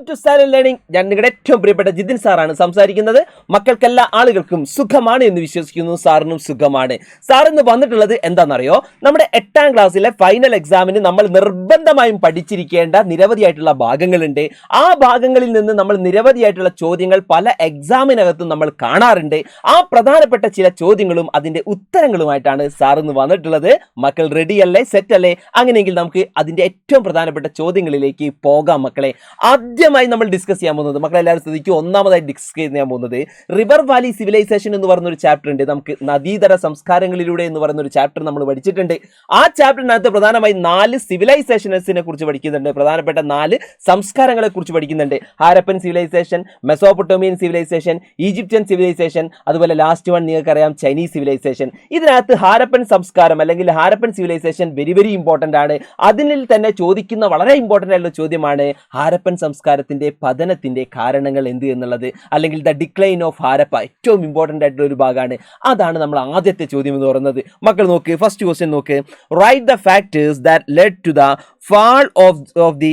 To silent learning. ഞാൻ നിങ്ങളുടെ ഏറ്റവും പ്രിയപ്പെട്ട ജിതിൻ സാറാണ് സംസാരിക്കുന്നത്. മക്കൾക്കെല്ലാ ആളുകൾക്കും സുഖമാണ് എന്ന് വിശ്വസിക്കുന്നു. സാറിനും സുഖമാണ്. സാർ ഇന്ന് വന്നിട്ടുള്ളത് എന്താണെന്നറിയോ? നമ്മുടെ 8ാം ക്ലാസ്സിലെ ഫൈനൽ എക്സാമിന് നമ്മൾ നിർബന്ധമായും പഠിച്ചിരിക്കേണ്ട നിരവധിയായിട്ടുള്ള ഭാഗങ്ങളുണ്ട്. ആ ഭാഗങ്ങളിൽ നിന്ന് നമ്മൾ നിരവധിയായിട്ടുള്ള ചോദ്യങ്ങൾ പല എക്സാമിനകത്തും നമ്മൾ കാണാറുണ്ട്. ആ പ്രധാനപ്പെട്ട ചില ചോദ്യങ്ങളും അതിന്റെ ഉത്തരങ്ങളുമായിട്ടാണ് സാർ ഇന്ന് വന്നിട്ടുള്ളത്. മക്കൾ റെഡി അല്ലേ? സെറ്റ് അല്ലേ? അങ്ങനെയെങ്കിൽ നമുക്ക് അതിന്റെ ഏറ്റവും പ്രധാനപ്പെട്ട ചോദ്യങ്ങളിലേക്ക് പോകാം മക്കളെ. ആദ്യമായി നമ്മൾ ഡിസ്കസ് ചെയ്യാൻ പോകുന്നത്, മക്കളെല്ലാവരും ശ്രദ്ധിക്കും, ഒന്നാമതായി ഡിസ്കസ് ചെയ്യാൻ പോകുന്നത് റിവർ വാലി സിവിലൈസേഷൻ എന്ന് പറയുന്ന ഒരു ചാപ്റ്റർ ഉണ്ട്. നമുക്ക് നദീതര സംസ്കാരങ്ങളിലൂടെ എന്ന് പറയുന്ന ഒരു ചാപ്റ്റർ നമ്മൾ പഠിച്ചിട്ടുണ്ട്. ആ ചാപ്റ്ററിനകത്ത് പ്രധാനമായി 4 സിവിലൈസേഷൻസിനെ കുറിച്ച് പഠിക്കുന്നുണ്ട്. പ്രധാനപ്പെട്ട 4 സംസ്കാരങ്ങളെ കുറിച്ച് പഠിക്കുന്നുണ്ട്. Harappan civilisation, Mesopotamian civilisation, Egyptian civilisation, അതുപോലെ ലാസ്റ്റ് വൺ നിങ്ങൾക്കറിയാം ചൈനീസ് സിവിലൈസേഷൻ. ഇതിനകത്ത് ഹാരപ്പൻ സംസ്കാരം അല്ലെങ്കിൽ Harappan civilisation very very important ആണ്. അതിൽ തന്നെ ചോദിക്കുന്ന വളരെ ഇമ്പോർട്ടന്റ് ആയിട്ടുള്ള ചോദ്യമാണ് ഹാരപ്പൻ സംസ്കാരത്തിന്റെ പതനത്തിന്റെ കാരണങ്ങൾ എന്ത് എന്നുള്ളത്, അല്ലെങ്കിൽ ദ ഡിക്ലൈൻ ഓഫ് ഹാരപ്പ. ഏറ്റവും ഇമ്പോർട്ടന്റ് ആയിട്ടുള്ള ഒരു ഭാഗമാണ്. അതാണ് നമ്മൾ ആദ്യത്തെ ചോദ്യം എന്ന് പറയുന്നത്. മക്കൾ നോക്ക്, ഫസ്റ്റ് ക്വസ്റ്റ്യൻ നോക്ക്. Write the factors that led to the fall of the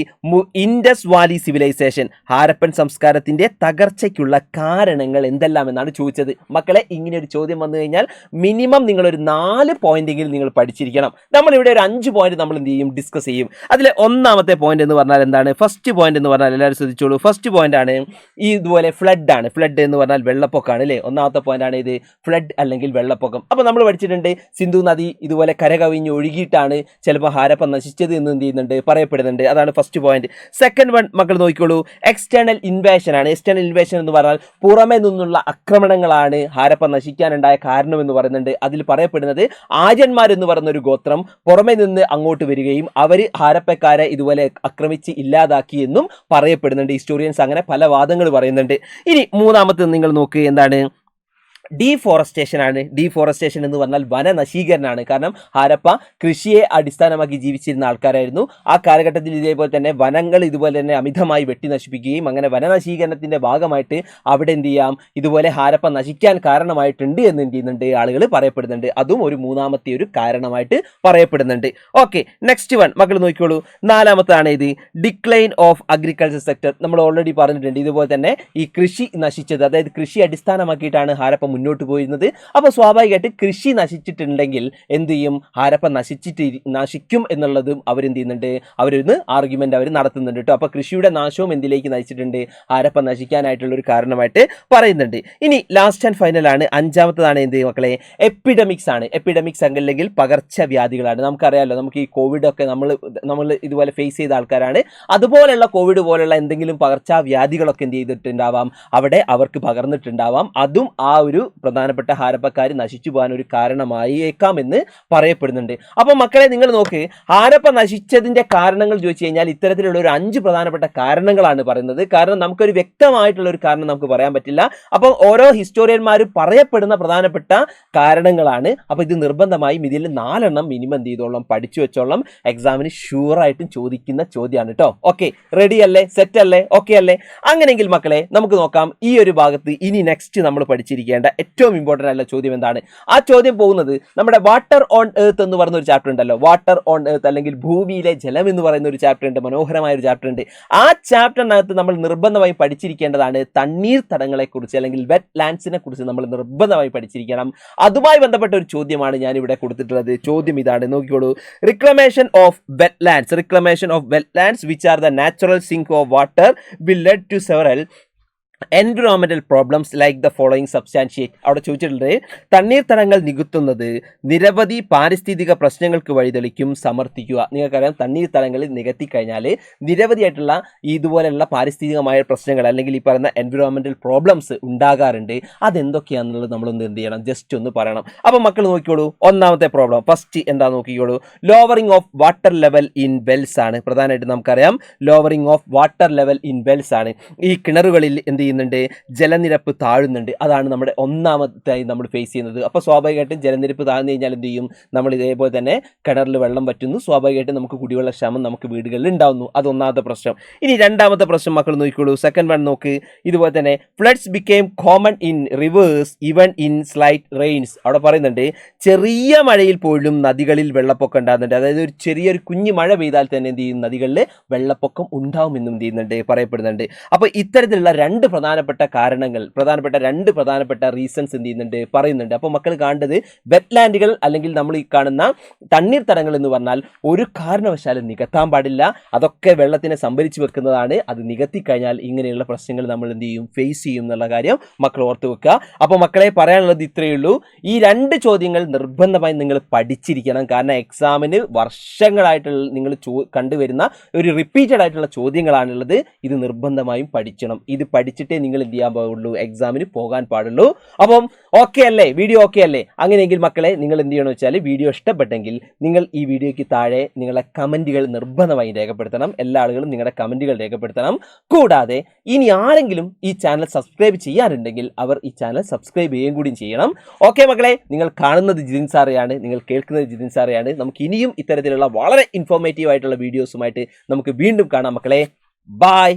Indus valley civilisation. Harappan സംസ്കാരത്തിന്റെ തകർച്ചയ്ക്കുള്ള കാരണങ്ങൾ എന്തെല്ലാം എന്നാണ് ചോദിച്ചത്. മക്കളെ, ഇങ്ങനെ ഒരു ചോദ്യം വന്നു കഴിഞ്ഞാൽ മിനിമം നിങ്ങൾ ഒരു 4 പോയിന്റെങ്കിലും നിങ്ങൾ പഠിച്ചിരിക്കണം. നമ്മളിവിടെ ഒരു 5 പോയിന്റ് നമ്മൾ എന്ത് ചെയ്യും, ഡിസ്കസ് ചെയ്യും. അതിലെ ഒന്നാമത്തെ പോയിന്റ് എന്ന് പറഞ്ഞാൽ എന്താണ്? ഫസ്റ്റ് പോയിന്റ് എന്ന് പറഞ്ഞാൽ എല്ലാവരും ശ്രദ്ധിച്ചോളൂ. ഫസ്റ്റ് പോയിന്റ് ആണ് ഈ ഇതുപോലെ ഫ്ലഡ് ആണ്. ഫ്ലഡ് എന്ന് പറഞ്ഞാൽ വെള്ളപ്പൊക്കമാണ് അല്ലേ? ഒന്നാമത്തെ പോയിന്റ് ആണ് ഇത്, ഫ്ലഡ് അല്ലെങ്കിൽ വെള്ളപ്പൊക്കം. അപ്പോൾ നമ്മൾ പഠിച്ചിട്ടുണ്ട് സിന്ധു നദി ഇതുപോലെ കരകവിഞ്ഞ് ഒഴുകിയിട്ടാണ് ചിലപ്പോൾ ഹാരപ്പ നശിച്ചത് എന്ന് എന്ത് ചെയ്യുന്നുണ്ട്, പറയപ്പെടുന്നുണ്ട്. അതാണ് ഫസ്റ്റ് പോയിന്റ്. സെക്കൻഡ് വൺ മക്കൾ നോക്കിക്കോളൂ, എക്സ്റ്റേണൽ ഇൻവേഷൻ ആണ്. എക്സ്റ്റേണൽ ഇൻവേഷൻ എന്ന് പറഞ്ഞാൽ പുറമെ നിന്നുള്ള ആക്രമണങ്ങളാണ് ഹാരപ്പ നശിക്കാനുണ്ടായ കാരണം എന്ന് പറയുന്നുണ്ട്. അതിൽ പറയപ്പെടുന്നത് ആര്യന്മാർ എന്ന് പറയുന്ന ഒരു ഗോത്രം പുറമെ നിന്ന് അങ്ങോട്ട് വരികയും അവർ ഹാരപ്പക്കാരെ ഇതുപോലെ ആക്രമിച്ച് ഇല്ലാതാക്കി എന്നും പറയപ്പെടുന്നുണ്ട്. ഹിസ്റ്റോറിയൻസ് അങ്ങനെ പല വാദങ്ങൾ പറയുന്നുണ്ട്. ഇനി മൂന്നാമത്തെ നിങ്ങൾ നോക്ക്, എന്താണ്? ഡീഫോറസ്റ്റേഷൻ ആണ്. ഡീഫോറസ്റ്റേഷൻ എന്ന് പറഞ്ഞാൽ വനനശീകരണമാണ്. കാരണം ഹാരപ്പ കൃഷിയെ അടിസ്ഥാനമാക്കി ജീവിച്ചിരുന്ന ആൾക്കാരായിരുന്നു. ആ കാലഘട്ടത്തിൽ ഇതേപോലെ തന്നെ വനങ്ങൾ ഇതുപോലെ തന്നെ അമിതമായി വെട്ടി നശിപ്പിക്കുകയും അങ്ങനെ വനനശീകരണത്തിന്റെ ഭാഗമായിട്ട് അവിടെ എന്ത് ചെയ്യാം, ഇതുപോലെ ഹാരപ്പ നശിക്കാൻ കാരണമായിട്ടുണ്ട് എന്ന് എന്ത് ചെയ്യുന്നുണ്ട്, ആളുകൾ പറയപ്പെടുന്നുണ്ട്. അതും ഒരു മൂന്നാമത്തെ ഒരു കാരണമായിട്ട് പറയപ്പെടുന്നുണ്ട്. ഓക്കെ, നെക്സ്റ്റ് വൺ മക്കൾ നോക്കിക്കോളൂ. നാലാമത്താണ് ഇത്, ഡിക്ലൈൻ ഓഫ് അഗ്രികൾച്ചർ സെക്ടർ. നമ്മൾ ഓൾറെഡി പറഞ്ഞിട്ടുണ്ട്. ഇതുപോലെ തന്നെ ഈ കൃഷി നശിച്ചത്, അതായത് കൃഷി അടിസ്ഥാനമാക്കിയിട്ടാണ് ഹാരപ്പ മുന്നോട്ട് പോയിരുന്നത്. അപ്പോൾ സ്വാഭാവികമായിട്ട് കൃഷി നശിച്ചിട്ടുണ്ടെങ്കിൽ എന്ത് ചെയ്യും, ഹാരപ്പ നശിക്കും എന്നുള്ളതും അവരെന്ത് ചെയ്യുന്നുണ്ട്, അവരൊന്ന് ആർഗ്യുമെന്റ് അവർ നടത്തുന്നുണ്ട് കേട്ടോ. അപ്പോൾ കൃഷിയുടെ നാശവും എന്തിലേക്ക് നയിച്ചിട്ടുണ്ട്, ഹാരപ്പ നശിക്കാനായിട്ടുള്ള ഒരു കാരണമായിട്ട് പറയുന്നുണ്ട്. ഇനി ലാസ്റ്റ് ആൻഡ് ഫൈനൽ ആണ്, അഞ്ചാമത്തതാണ് എന്ത് മക്കളെ, എപ്പിഡമിക്സ് ആണ്. എപ്പിഡമിക്സ് അല്ലെങ്കിൽ പകർച്ചവ്യാധികളാണ്. നമുക്കറിയാമല്ലോ, നമുക്ക് ഈ കോവിഡ് ഒക്കെ നമ്മൾ ഇതുപോലെ ഫേസ് ചെയ്ത ആൾക്കാരാണ്. അതുപോലെയുള്ള കോവിഡ് പോലുള്ള എന്തെങ്കിലും പകർച്ചവ്യാധികളൊക്കെ എന്ത് ചെയ്തിട്ടുണ്ടാവാം, അവിടെ അവർക്ക് പകർന്നിട്ടുണ്ടാവാം. അതും ആ ഒരു പ്രധാനപ്പെട്ട ഹാരപ്പക്കാർ നശിച്ചു പോകാൻ ഒരു കാരണമായേക്കാം എന്ന് പറയപ്പെടുന്നുണ്ട്. അപ്പോൾ മക്കളെ നിങ്ങൾ നോക്ക്, ഹാരപ്പ നശിച്ചതിന്റെ കാരണങ്ങൾ ചോദിച്ചു കഴിഞ്ഞാൽ ഇത്തരത്തിലുള്ള ഒരു 5 പ്രധാനപ്പെട്ട കാരണങ്ങളാണ് പറയുന്നത്. കാരണം നമുക്കൊരു വ്യക്തമായിട്ടുള്ള ഒരു കാരണം നമുക്ക് പറയാൻ പറ്റില്ല. അപ്പോൾ ഓരോ ഹിസ്റ്റോറിയന്മാരും പറയപ്പെടുന്ന പ്രധാനപ്പെട്ട കാരണങ്ങളാണ്. അപ്പോൾ ഇത് നിർബന്ധമായും ഇതിൽ 4 എണ്ണം മിനിമം എന്ത് ചെയ്തോളാം, പഠിച്ചു വെച്ചോളാം. എക്സാമിന് ഷുവറായിട്ടും ചോദിക്കുന്ന ചോദ്യമാണ് കേട്ടോ. ഓക്കെ, റെഡി അല്ലേ? സെറ്റ് അല്ലേ? ഓക്കെ അല്ലേ? അങ്ങനെയെങ്കിൽ മക്കളെ നമുക്ക് നോക്കാം ഈ ഒരു ഭാഗത്ത് ഇനി നെക്സ്റ്റ് നമ്മൾ പഠിച്ചിരിക്കേണ്ട ഏറ്റവും ഇമ്പോർട്ടൻ്റ് ആയിട്ടുള്ള ചോദ്യം എന്താണ്? ആ ചോദ്യം പോകുന്നത് നമ്മുടെ വാട്ടർ ഓൺ എർത്ത് എന്ന് പറയുന്ന ഒരു ചാപ്റ്റർ ഉണ്ടല്ലോ. വാട്ടർ ഓൺ എർത്ത് അല്ലെങ്കിൽ ഭൂമിയിലെ ജലം എന്ന് പറയുന്ന ഒരു ചാപ്റ്റർ ഉണ്ട്. മനോഹരമായ ഒരു ചാപ്റ്റർ ഉണ്ട്. ആ ചാപ്റ്ററിനകത്ത് നമ്മൾ നിർബന്ധമായി പഠിച്ചിരിക്കേണ്ടതാണ് തണ്ണീർത്തടങ്ങളെ കുറിച്ച് അല്ലെങ്കിൽ വെറ്റ് ലാൻഡ്സിനെ കുറിച്ച് നമ്മൾ നിർബന്ധമായി പഠിച്ചിരിക്കണം. അതുമായി ബന്ധപ്പെട്ട ഒരു ചോദ്യമാണ് ഞാൻ ഇവിടെ കൊടുത്തിട്ടുള്ളത്. ചോദ്യം ഇതാണ്, നോക്കിക്കോളൂ. Reclamation of wet lands. Reclamation of wet lands which are the natural sink of water will lead to several environmental problems like the following substantiate. അവിടെ ചോദിച്ചിട്ടുണ്ട്, തണ്ണീർത്തടങ്ങൾ നികത്തുന്നത് നിരവധി പാരിസ്ഥിതിക പ്രശ്നങ്ങൾക്ക് വഴിതെളിക്കും, സമർത്ഥിക്കുക. നിങ്ങൾക്കറിയാം, തണ്ണീർത്തടങ്ങളിൽ നികത്തിക്കഴിഞ്ഞാൽ നിരവധിയായിട്ടുള്ള ഇതുപോലെയുള്ള പാരിസ്ഥിതികമായ പ്രശ്നങ്ങൾ അല്ലെങ്കിൽ ഈ പറയുന്ന എൻവിറോൺമെന്റൽ പ്രോബ്ലംസ് ഉണ്ടാകാറുണ്ട്. അതെന്തൊക്കെയാണെന്നുള്ളത് നമ്മളൊന്ന് എന്ത് ചെയ്യണം, ജസ്റ്റ് ഒന്ന് പറയണം. അപ്പോൾ മക്കൾ നോക്കിക്കോളൂ, ഒന്നാമത്തെ പ്രോബ്ലം ഫസ്റ്റ് എന്താ നോക്കിക്കോളൂ, lowering of water level in Wells ആണ്. പ്രധാനമായിട്ട് നമുക്കറിയാം lowering of water level in Wells ആണ്. ഈ കിണറുകളിൽ എന്ത് ചെയ്യുന്നുണ്ട്, ജലനിരപ്പ് താഴുന്നുണ്ട്. അതാണ് നമ്മുടെ ഒന്നാമതായി നമ്മൾ ഫേസ് ചെയ്യുന്നത്. അപ്പോൾ സ്വാഭാവികമായിട്ടും ജലനിരപ്പ് താഴ്ന്നു കഴിഞ്ഞാൽ എന്ത് ചെയ്യും, നമ്മൾ ഇതേപോലെ തന്നെ കിണറിൽ വെള്ളം വറ്റുന്നു, സ്വാഭാവികമായിട്ടും നമുക്ക് കുടിവെള്ള ക്ഷാമം നമുക്ക് വീടുകളിൽ ഉണ്ടാവുന്നു. അത് ഒന്നാമത്തെ പ്രശ്നം. ഇനി രണ്ടാമത്തെ പ്രശ്നം മക്കൾ നോക്കിക്കോളൂ. സെക്കൻഡ് വൺ നോക്ക്. ഇതുപോലെ തന്നെ floods became common in rivers even in slight rains. അവിടെ പറയുന്നുണ്ട് ചെറിയ മഴയിൽ പോലും നദികളിൽ വെള്ളപ്പൊക്കം ഉണ്ടാകുന്നുണ്ട്. അതായത് ഒരു ചെറിയൊരു കുഞ്ഞു മഴ പെയ്താൽ തന്നെ എന്ത് ചെയ്യും, നദികളിൽ വെള്ളപ്പൊക്കം ഉണ്ടാവുമെന്നും എന്ത് ചെയ്യുന്നുണ്ട്, പറയപ്പെടുന്നുണ്ട്. അപ്പോൾ ഇത്തരത്തിലുള്ള രണ്ട് പ്രധാനപ്പെട്ട കാരണങ്ങൾ, രണ്ട് പ്രധാനപ്പെട്ട റീസൺസ് എന്ത് ചെയ്യുന്നുണ്ട്, പറയുന്നുണ്ട്. അപ്പോൾ മക്കൾ കാണേണ്ടത് വെറ്റ്ലാൻഡുകൾ അല്ലെങ്കിൽ നമ്മൾ ഈ കാണുന്ന തണ്ണീർത്തടങ്ങൾ എന്ന് പറഞ്ഞാൽ ഒരു കാരണവശാലും നികത്താൻ പാടില്ല. അതൊക്കെ വെള്ളത്തിനെ സംഭരിച്ചു വെക്കുന്നതാണ്. അത് നികത്തി കഴിഞ്ഞാൽ ഇങ്ങനെയുള്ള പ്രശ്നങ്ങൾ നമ്മൾ എന്ത് ചെയ്യും, ഫേസ് ചെയ്യും എന്നുള്ള കാര്യം മക്കൾ ഓർത്ത് വെക്കുക. അപ്പോൾ മക്കളെ പറയാനുള്ളത് ഇത്രയേ ഉള്ളൂ. ഈ രണ്ട് ചോദ്യങ്ങൾ നിർബന്ധമായി നിങ്ങൾ പഠിച്ചിരിക്കണം. കാരണം എക്സാമിന് വർഷങ്ങളായിട്ടുള്ള നിങ്ങൾ കണ്ടുവരുന്ന ഒരു റിപ്പീറ്റഡ് ആയിട്ടുള്ള ചോദ്യങ്ങളാണുള്ളത്. ഇത് നിർബന്ധമായും പഠിക്കണം. ഇത് പഠിച്ചിട്ടേ നിങ്ങൾ എന്ത് ചെയ്യാൻ പാടുള്ളൂ, എക്സാമിന് പോകാൻ പാടുള്ളൂ. അപ്പം ഓക്കെ അല്ലേ, വീഡിയോ ഓക്കെ അല്ലേ? അങ്ങനെയെങ്കിൽ മക്കളെ നിങ്ങൾ എന്ത് ചെയ്യണമെന്ന് വെച്ചാൽ വീഡിയോ ഇഷ്ടപ്പെട്ടെങ്കിൽ നിങ്ങൾ ഈ വീഡിയോയ്ക്ക് താഴെ നിങ്ങളുടെ കമൻറ്റുകൾ നിർബന്ധമായും രേഖപ്പെടുത്തണം. എല്ലാ ആളുകളും നിങ്ങളുടെ കമൻറ്റുകൾ രേഖപ്പെടുത്തണം. കൂടാതെ ഇനി ആരെങ്കിലും ഈ ചാനൽ സബ്സ്ക്രൈബ് ചെയ്യാറുണ്ടെങ്കിൽ അവർ ഈ ചാനൽ സബ്സ്ക്രൈബ് ചെയ്യുകയും കൂടി ചെയ്യണം. ഓക്കെ മക്കളെ, നിങ്ങൾ കാണുന്നത് ജിതിൻ സാറെയാണ്, നിങ്ങൾ കേൾക്കുന്നത് ജിതിൻ സാറെയാണ്. നമുക്ക് ഇനിയും ഇത്തരത്തിലുള്ള വളരെ ഇൻഫോർമേറ്റീവ് ആയിട്ടുള്ള വീഡിയോസുമായിട്ട് നമുക്ക് വീണ്ടും കാണാം മക്കളെ. ബൈ.